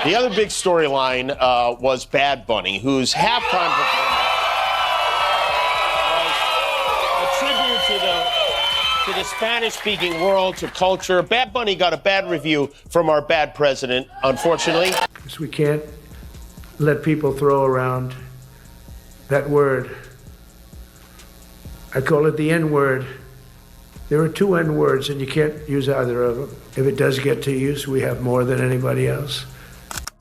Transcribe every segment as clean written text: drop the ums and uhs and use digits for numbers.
The other big storyline was Bad Bunny, whose halftime performance was a tribute to the Spanish-speaking world, to culture. Bad Bunny got a bad review from our bad president, unfortunately. We can't let people throw around that word. I call it the N-word. There are two N-words, and you can't use either of them. If it does get to use, we have more than anybody else.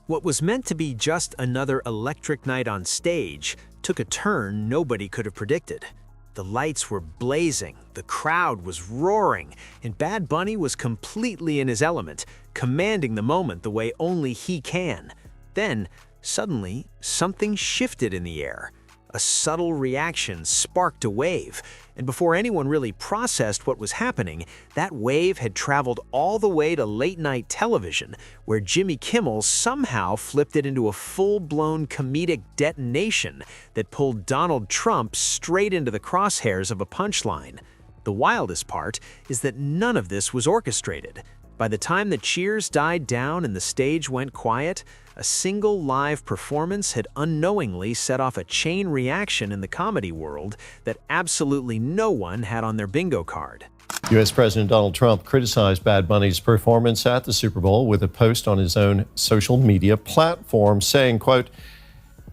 What was meant to be just another electric night on stage took a turn nobody could have predicted. The lights were blazing, the crowd was roaring, and Bad Bunny was completely in his element, commanding the moment the way only he can. Then, suddenly, something shifted in the air. A subtle reaction sparked a wave, and before anyone really processed what was happening, that wave had traveled all the way to late-night television, where Jimmy Kimmel somehow flipped it into a full-blown comedic detonation that pulled Donald Trump straight into the crosshairs of a punchline. The wildest part is that none of this was orchestrated. By the time the cheers died down and the stage went quiet, a single live performance had unknowingly set off a chain reaction in the comedy world that absolutely no one had on their bingo card. U.S. President Donald Trump criticized Bad Bunny's performance at the Super Bowl with a post on his own social media platform saying, quote,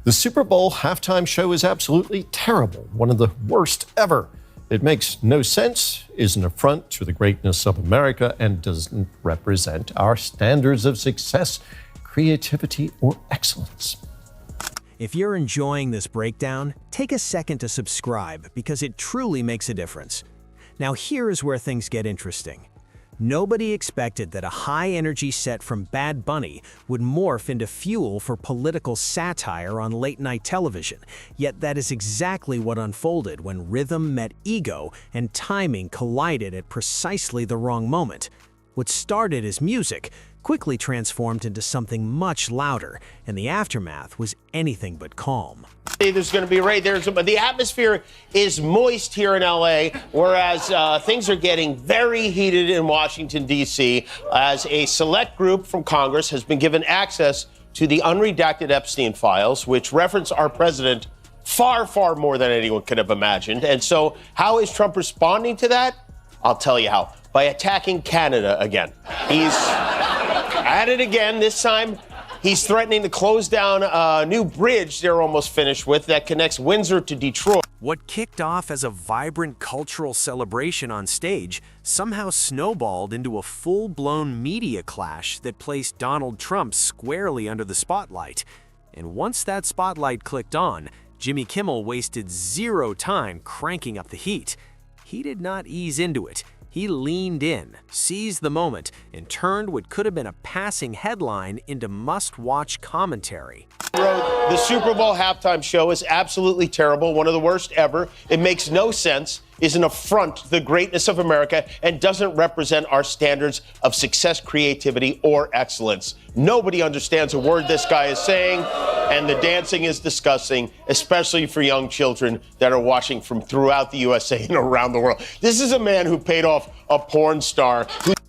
"The Super Bowl halftime show is absolutely terrible, one of the worst ever. It makes no sense, is an affront to the greatness of America, and doesn't represent our standards of success, creativity, or excellence." If you're enjoying this breakdown, take a second to subscribe because it truly makes a difference. Now here is where things get interesting. Nobody expected that a high-energy set from Bad Bunny would morph into fuel for political satire on late-night television, yet that is exactly what unfolded when rhythm met ego and timing collided at precisely the wrong moment. What started as music quickly transformed into something much louder, and the aftermath was anything but calm. There's going to be rain. The atmosphere is moist here in LA, whereas things are getting very heated in Washington, D.C., as a select group from Congress has been given access to the unredacted Epstein files, which reference our president far, far more than anyone could have imagined. And so how is Trump responding to that? I'll tell you how. By attacking Canada again. He's at it again. This time, he's threatening to close down a new bridge they're almost finished with that connects Windsor to Detroit. What kicked off as a vibrant cultural celebration on stage somehow snowballed into a full-blown media clash that placed Donald Trump squarely under the spotlight. And once that spotlight clicked on, Jimmy Kimmel wasted zero time cranking up the heat. He did not ease into it. He leaned in, seized the moment, and turned what could have been a passing headline into must-watch commentary. The Super Bowl halftime show is absolutely terrible, one of the worst ever. It makes no sense, is an affront to the greatness of America, and doesn't represent our standards of success, creativity, or excellence. Nobody understands a word this guy is saying, and the dancing is disgusting, especially for young children that are watching from throughout the USA and around the world. This is a man who paid off a porn star.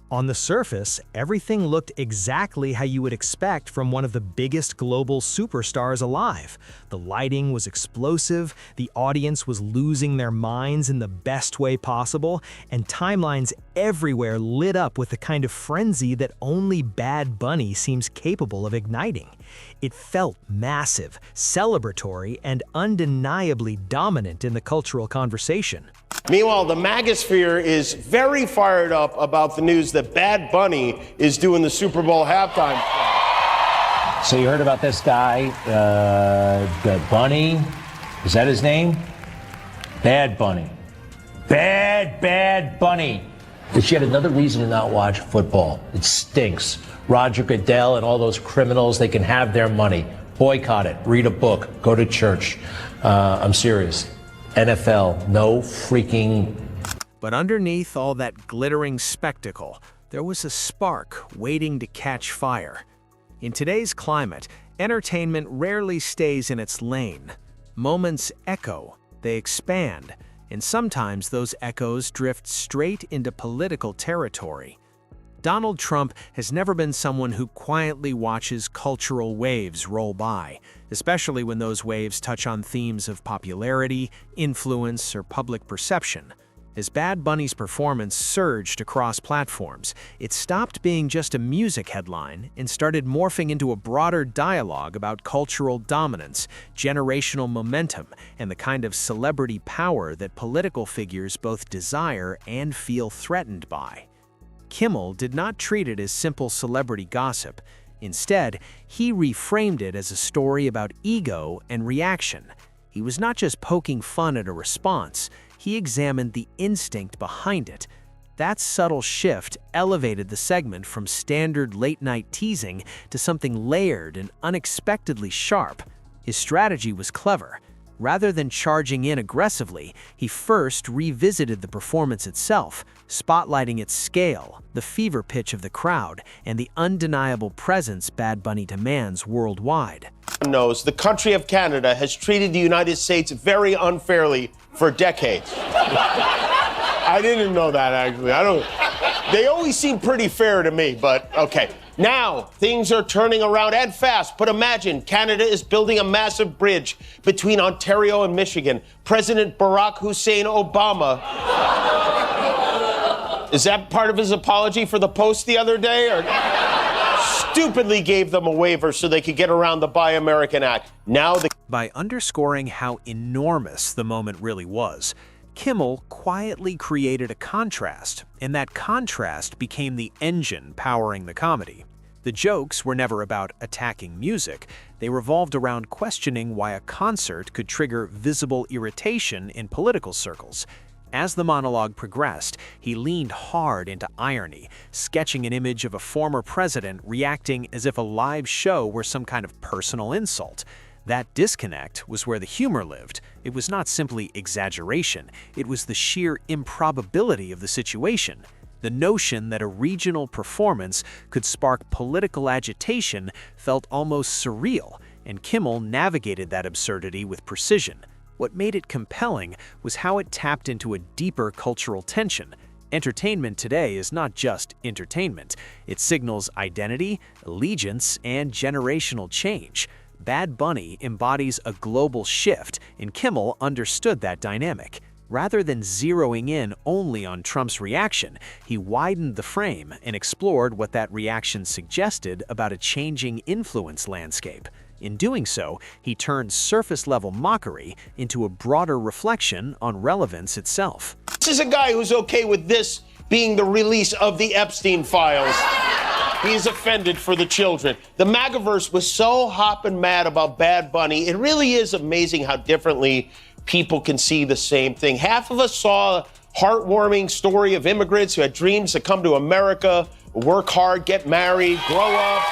On the surface, everything looked exactly how you would expect from one of the biggest global superstars alive. The lighting was explosive, the audience was losing their minds in the best way possible, and timelines everywhere lit up with the kind of frenzy that only Bad Bunny seems capable of igniting. It felt massive, celebratory, and undeniably dominant in the cultural conversation. Meanwhile, the MAGAsphere is very fired up about the news that Bad Bunny is doing the Super Bowl halftime. So you heard about this guy, Bunny? Is that his name? Bad Bunny. Bad Bunny. It's yet another reason to not watch football. It stinks. Roger Goodell and all those criminals, they can have their money. Boycott it. Read a book. Go to church. I'm serious. NFL, no freaking... But underneath all that glittering spectacle, there was a spark waiting to catch fire. In today's climate, entertainment rarely stays in its lane. Moments echo, they expand, and sometimes those echoes drift straight into political territory. Donald Trump has never been someone who quietly watches cultural waves roll by, especially when those waves touch on themes of popularity, influence, or public perception. As Bad Bunny's performance surged across platforms, it stopped being just a music headline and started morphing into a broader dialogue about cultural dominance, generational momentum, and the kind of celebrity power that political figures both desire and feel threatened by. Kimmel did not treat it as simple celebrity gossip. Instead, he reframed it as a story about ego and reaction. He was not just poking fun at a response, he examined the instinct behind it. That subtle shift elevated the segment from standard late-night teasing to something layered and unexpectedly sharp. His strategy was clever. Rather than charging in aggressively, he first revisited the performance itself, spotlighting its scale, the fever pitch of the crowd, and the undeniable presence Bad Bunny demands worldwide. Knows the country of Canada has treated the United States very unfairly for decades. I didn't know that, actually. They always seem pretty fair to me, but okay. Now, things are turning around and fast, but imagine Canada is building a massive bridge between Ontario and Michigan. President Barack Hussein Obama. Is that part of his apology for the Post the other day? Or stupidly gave them a waiver so they could get around the Buy American Act. By underscoring how enormous the moment really was, Kimmel quietly created a contrast, and that contrast became the engine powering the comedy. The jokes were never about attacking music. They revolved around questioning why a concert could trigger visible irritation in political circles. As the monologue progressed, he leaned hard into irony, sketching an image of a former president reacting as if a live show were some kind of personal insult. That disconnect was where the humor lived. It was not simply exaggeration, it was the sheer improbability of the situation. The notion that a regional performance could spark political agitation felt almost surreal, and Kimmel navigated that absurdity with precision. What made it compelling was how it tapped into a deeper cultural tension. Entertainment today is not just entertainment. It signals identity, allegiance, and generational change. Bad Bunny embodies a global shift, and Kimmel understood that dynamic. Rather than zeroing in only on Trump's reaction, he widened the frame and explored what that reaction suggested about a changing influence landscape. In doing so, he turned surface-level mockery into a broader reflection on relevance itself. This is a guy who's okay with this being the release of the Epstein files. He's offended for the children. The MAGAverse was so hopping mad about Bad Bunny. It really is amazing how differently people can see the same thing. Half of us saw a heartwarming story of immigrants who had dreams to come to America, work hard, get married, grow up,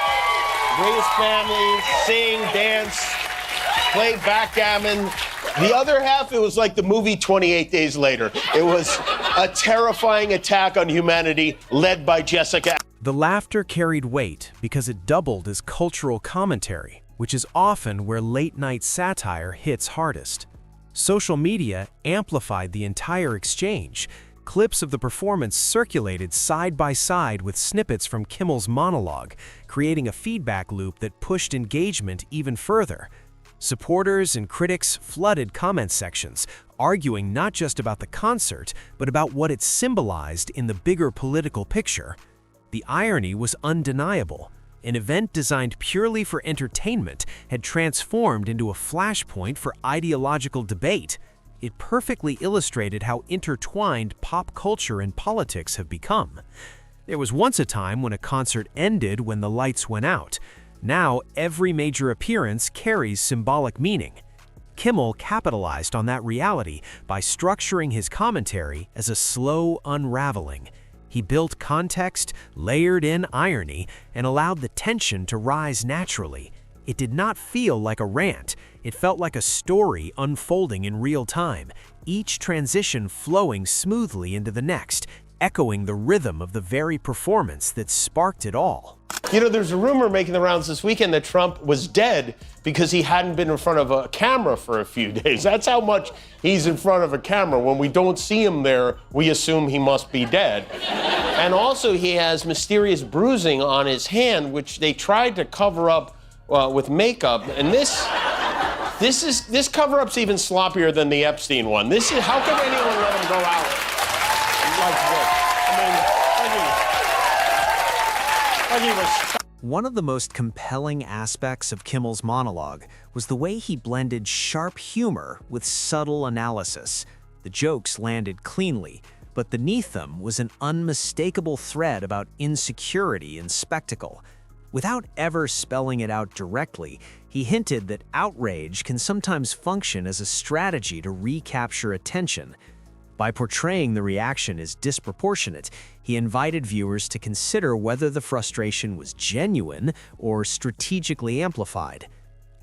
raise families, sing, dance, play backgammon. The other half, it was like the movie 28 Days Later. It was a terrifying attack on humanity led by Jessica. The laughter carried weight because it doubled as cultural commentary, which is often where late-night satire hits hardest. Social media amplified the entire exchange. Clips of the performance circulated side by side with snippets from Kimmel's monologue, creating a feedback loop that pushed engagement even further. Supporters and critics flooded comment sections, arguing not just about the concert, but about what it symbolized in the bigger political picture. The irony was undeniable. An event designed purely for entertainment had transformed into a flashpoint for ideological debate. It perfectly illustrated how intertwined pop culture and politics have become. There was once a time when a concert ended when the lights went out. Now, every major appearance carries symbolic meaning. Kimmel capitalized on that reality by structuring his commentary as a slow unraveling. He built context, layered in irony, and allowed the tension to rise naturally. It did not feel like a rant. It felt like a story unfolding in real time, each transition flowing smoothly into the next, echoing the rhythm of the very performance that sparked it all. You know, there's a rumor making the rounds this weekend that Trump was dead because he hadn't been in front of a camera for a few days. That's how much he's in front of a camera. When we don't see him there, we assume he must be dead. And also, he has mysterious bruising on his hand, which they tried to cover up with makeup. And this cover-up's even sloppier than the Epstein one. How could anyone let him go out like this? One of the most compelling aspects of Kimmel's monologue was the way he blended sharp humor with subtle analysis. The jokes landed cleanly, but beneath them was an unmistakable thread about insecurity and spectacle. Without ever spelling it out directly, he hinted that outrage can sometimes function as a strategy to recapture attention. By portraying the reaction as disproportionate, he invited viewers to consider whether the frustration was genuine or strategically amplified.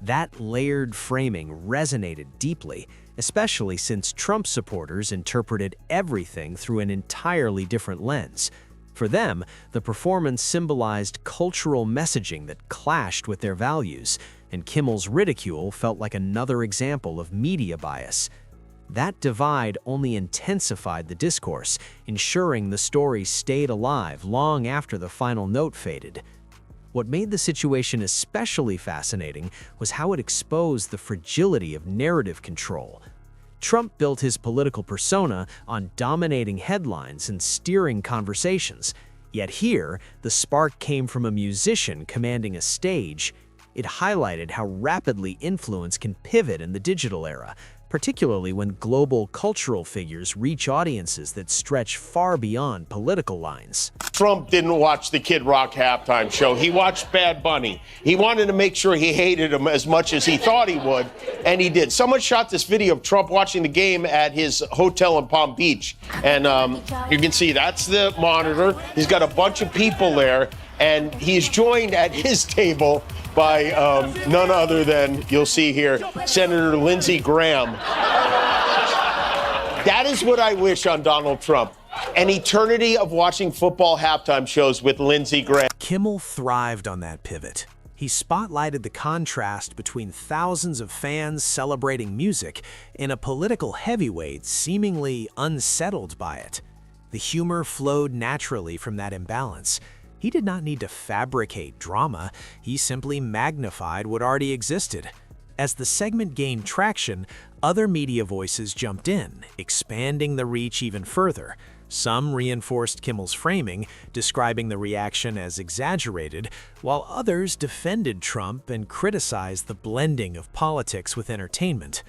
That layered framing resonated deeply, especially since Trump supporters interpreted everything through an entirely different lens. For them, the performance symbolized cultural messaging that clashed with their values, and Kimmel's ridicule felt like another example of media bias. That divide only intensified the discourse, ensuring the story stayed alive long after the final note faded. What made the situation especially fascinating was how it exposed the fragility of narrative control. Trump built his political persona on dominating headlines and steering conversations. Yet here, the spark came from a musician commanding a stage. It highlighted how rapidly influence can pivot in the digital era, particularly when global cultural figures reach audiences that stretch far beyond political lines. Trump didn't watch the Kid Rock halftime show. He watched Bad Bunny. He wanted to make sure he hated him as much as he thought he would, and he did. Someone shot this video of Trump watching the game at his hotel in Palm Beach, and you can see that's the monitor. He's got a bunch of people there, and he's joined at his table by none other than, you'll see here, Senator Lindsey Graham. That is what I wish on Donald Trump. An eternity of watching football halftime shows with Lindsey Graham. Kimmel thrived on that pivot. He spotlighted the contrast between thousands of fans celebrating music and a political heavyweight seemingly unsettled by it. The humor flowed naturally from that imbalance. He did not need to fabricate drama, he simply magnified what already existed. As the segment gained traction, other media voices jumped in, expanding the reach even further. Some reinforced Kimmel's framing, describing the reaction as exaggerated, while others defended Trump and criticized the blending of politics with entertainment.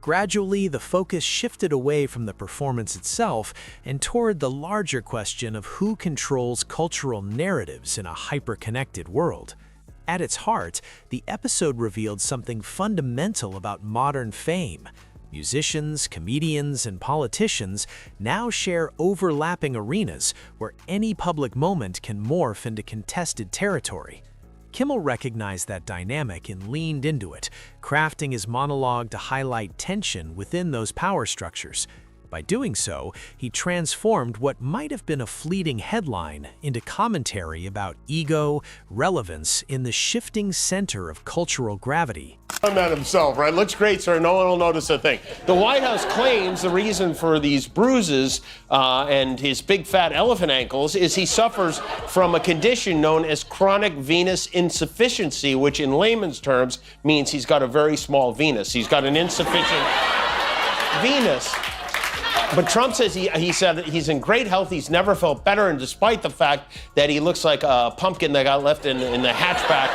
Gradually, the focus shifted away from the performance itself and toward the larger question of who controls cultural narratives in a hyper-connected world. At its heart, the episode revealed something fundamental about modern fame. Musicians, comedians, and politicians now share overlapping arenas where any public moment can morph into contested territory. Kimmel recognized that dynamic and leaned into it, crafting his monologue to highlight tension within those power structures. By doing so, he transformed what might have been a fleeting headline into commentary about ego, relevance in the shifting center of cultural gravity. That himself, right? Looks great, sir. No one will notice a thing. The White House claims the reason for these bruises and his big fat elephant ankles is he suffers from a condition known as chronic venous insufficiency, which in layman's terms means he's got a very small venus. He's got an insufficient venus. But Trump says he said that he's in great health. He's never felt better, and despite the fact that he looks like a pumpkin that got left in the hatchback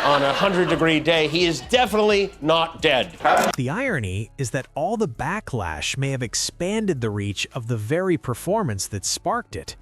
on a 100-degree day, he is definitely not dead. The irony is that all the backlash may have expanded the reach of the very performance that sparked it.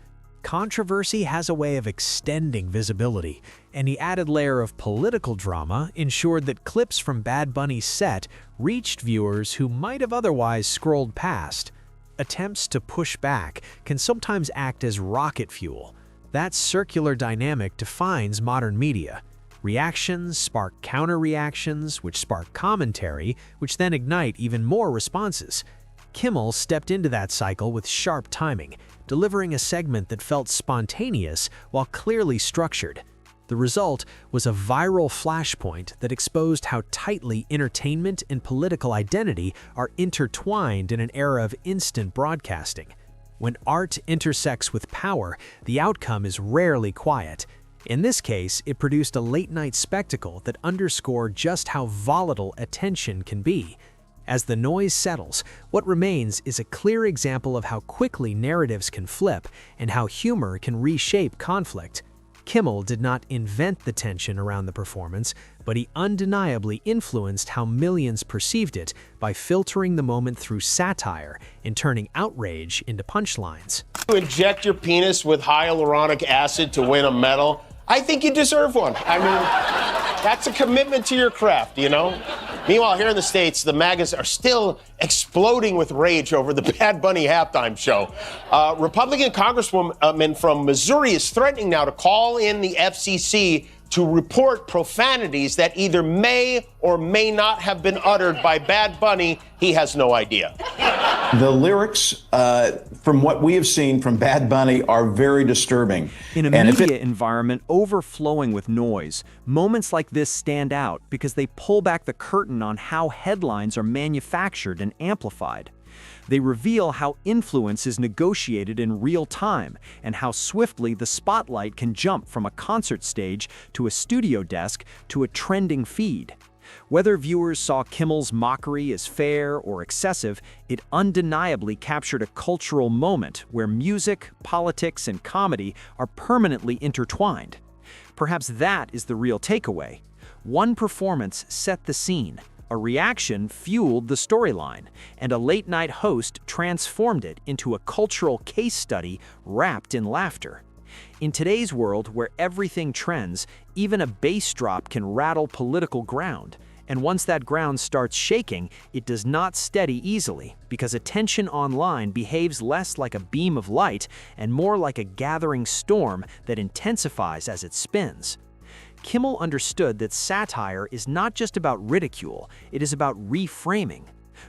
Controversy has a way of extending visibility, and the added layer of political drama ensured that clips from Bad Bunny's set reached viewers who might have otherwise scrolled past. Attempts to push back can sometimes act as rocket fuel. That circular dynamic defines modern media. Reactions spark counter-reactions, which spark commentary, which then ignite even more responses. Kimmel stepped into that cycle with sharp timing, delivering a segment that felt spontaneous while clearly structured. The result was a viral flashpoint that exposed how tightly entertainment and political identity are intertwined in an era of instant broadcasting. When art intersects with power, the outcome is rarely quiet. In this case, it produced a late-night spectacle that underscored just how volatile attention can be. As the noise settles, what remains is a clear example of how quickly narratives can flip and how humor can reshape conflict. Kimmel did not invent the tension around the performance, but he undeniably influenced how millions perceived it by filtering the moment through satire and turning outrage into punchlines. You inject your penis with hyaluronic acid to win a medal? I think you deserve one. I mean, that's a commitment to your craft, you know? Meanwhile, here in the States, the MAGAs are still exploding with rage over the Bad Bunny halftime show. Republican Congresswoman from Missouri is threatening now to call in the FCC to report profanities that either may or may not have been uttered by Bad Bunny. He has no idea. The lyrics, from what we have seen from Bad Bunny, are very disturbing. In a media environment overflowing with noise, moments like this stand out because they pull back the curtain on how headlines are manufactured and amplified. They reveal how influence is negotiated in real time and how swiftly the spotlight can jump from a concert stage to a studio desk to a trending feed. Whether viewers saw Kimmel's mockery as fair or excessive, it undeniably captured a cultural moment where music, politics, and comedy are permanently intertwined. Perhaps that is the real takeaway. One performance set the scene, a reaction fueled the storyline, and a late-night host transformed it into a cultural case study wrapped in laughter. In today's world where everything trends, even a bass drop can rattle political ground. And once that ground starts shaking, it does not steady easily, because attention online behaves less like a beam of light and more like a gathering storm that intensifies as it spins. Kimmel understood that satire is not just about ridicule, it is about reframing.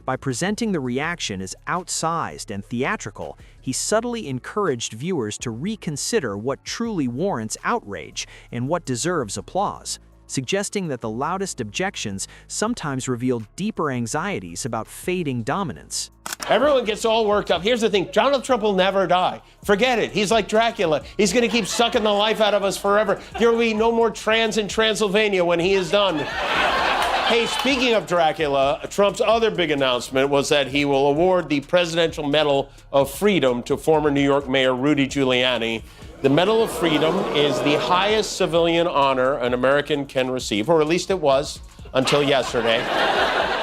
By presenting the reaction as outsized and theatrical, he subtly encouraged viewers to reconsider what truly warrants outrage and what deserves applause, suggesting that the loudest objections sometimes reveal deeper anxieties about fading dominance. Everyone gets all worked up. Here's the thing, Donald Trump will never die. Forget it. He's like Dracula. He's going to keep sucking the life out of us forever. There will be no more trans in Transylvania when he is done. Hey, speaking of Dracula, Trump's other big announcement was that he will award the Presidential Medal of Freedom to former New York Mayor Rudy Giuliani. The Medal of Freedom is the highest civilian honor an American can receive, or at least it was until yesterday.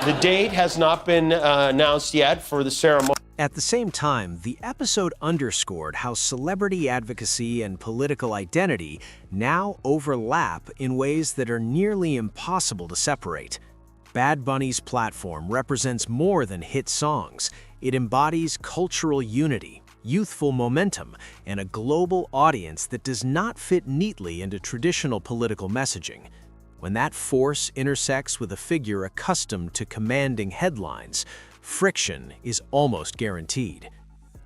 The date has not been announced yet for the ceremony. At the same time, the episode underscored how celebrity advocacy and political identity now overlap in ways that are nearly impossible to separate. Bad Bunny's platform represents more than hit songs. It embodies cultural unity, youthful momentum, and a global audience that does not fit neatly into traditional political messaging. When that force intersects with a figure accustomed to commanding headlines, friction is almost guaranteed.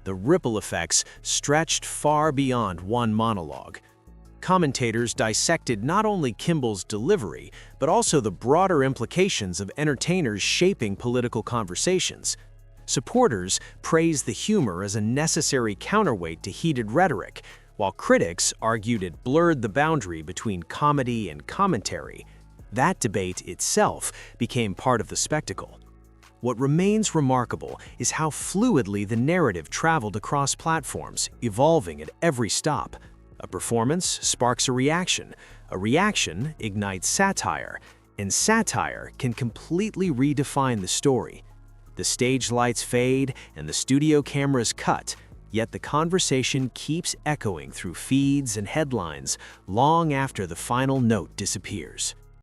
The ripple effects stretched far beyond one monologue. Commentators dissected not only Kimball's delivery, but also the broader implications of entertainers shaping political conversations. Supporters praised the humor as a necessary counterweight to heated rhetoric, while critics argued it blurred the boundary between comedy and commentary. That debate itself became part of the spectacle. What remains remarkable is how fluidly the narrative traveled across platforms, evolving at every stop. A performance sparks a reaction ignites satire, and satire can completely redefine the story. The stage lights fade and the studio cameras cut, yet the conversation keeps echoing through feeds and headlines long after the final note disappears.